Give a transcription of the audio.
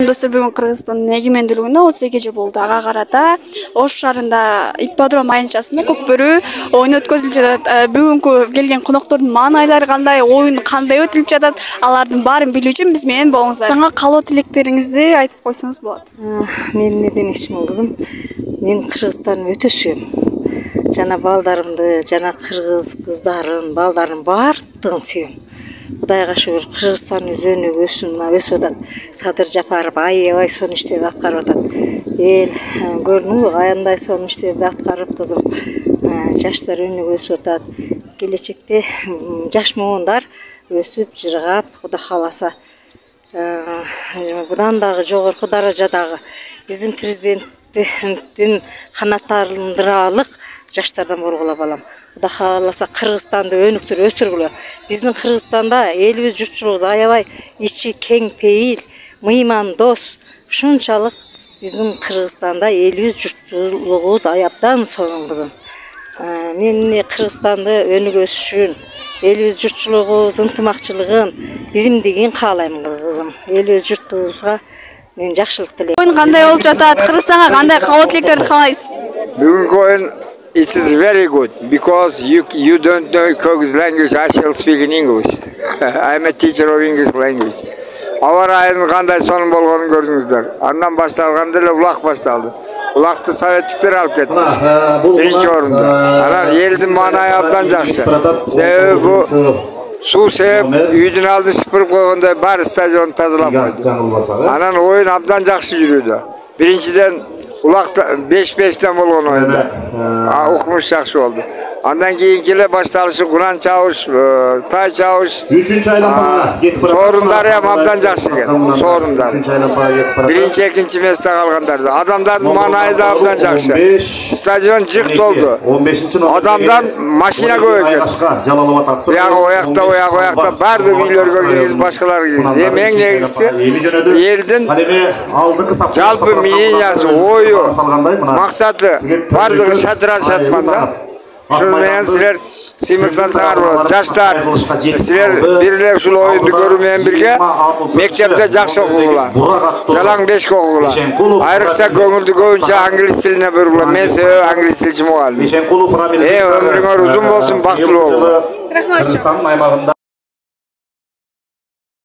Достор, бүгүн Кыргызстандын эгемендүүлүгүнө 32 жыл болду. Ага карата Ош шаарында ипподром аянтчасында көкбөрү оюну өткөзүлүп жатат. Бүгүнкү келген коноктордун маанайлары кандай, оюн кандай өтүлүп жатат, алардын баарын билүү үчүн биз менен болуңуздар. Сага каалоо тилектериңизди айтып койсоңуз болот. Мен не демекчимин кызым? Мен Кыргызстанды өтө сүйөм. Жана балдарымды, жана кыргыз кыздарын, балдарын баардыгын сүйөм. Кудайга шүгүр, Кыргызстан өнүгүп өсүп атат. Садыр Жапаров аябай сонун иштерди аткарып атат. Эл көрдүңбү, кандай сонун иштерди аткарып, кызым. Жаштар өнүгүп өсүп атат. Келечекте жаш муундар өсүп, жыргап, Кудай кааласа, будан дагы жогорку даражадагы биздин президенттин канааттандыралык жаштардан болгула балам. Кудай кааласа Кыргызстанды өнүктүрүп өстүргүлө. Биздин Кыргызстанда элибиз журтчулугубуз аябай ичи кең пейил, мыйман дос. Ушунчалык биздин Кыргызстанда элибиз журтчулугубуз аябдан сонун, кызым. Мен Кыргызстанды өнүгүп өсүшүн, элибиз журтчулугубуз ынтымакчылыгын, биримдигин каалайм, кызым. Элибиз журтубузга мен жакшылык тилейм. Оюн кандай болуп жатат? Кыргызстанга кандай каалоо тилектерди каалайсыз? Бүгүнкү оюн it is very good because you don't know Kyrgyz language. I shall speak in English. I am a teacher of English language. Awa rайынын кандай сонун болгонун көрдүңүздөр. Андан башталганда эле улак башталды. Улакты советтиктер алып кетти. Биринчи орунда. Анан элдин маанайы абдан жакшы. Себеби бу суу себеп үйдүн алдын сыпырып койгондой бар стадионду тазалап койду. Анан оюн абдан жакшы жүрүүдө. Биринчиден улакта 5-5тен болгон оюнда. Укмуш жакшы болду. Андан кийинки эле башталышы Куран чабыш, тай чабыш. 3-айланмага кетип барат. Соорундары ham абдан жакшы экен. Соорундары. 3-айланмага кетип барат. Биринчи, экинчи месте калгандар. Адамдардын маанайы да абдан жакшы. Стадион жык толду. Адамдан машина көп экен. Оякта бардык үйлөргө киргизип, башкалар киргизип. Эң негизгиси элдин жалпы миссиясы, ою, максаты бардыгы шатырашат мында. Шуну менен силер сыймыктансаңар болот. Жаштар, силер бир эле ушул оюнду көрүү менен бирге мектепте жакшы окугула. Жалаң 5 окугула. Айрыкча көңүлдү көбүнчө англис тилине бургула. Мен себеби англис тилчи мугалим. Өмүрүңөр узун болсун, бактылуу болуңуз. Рахмат.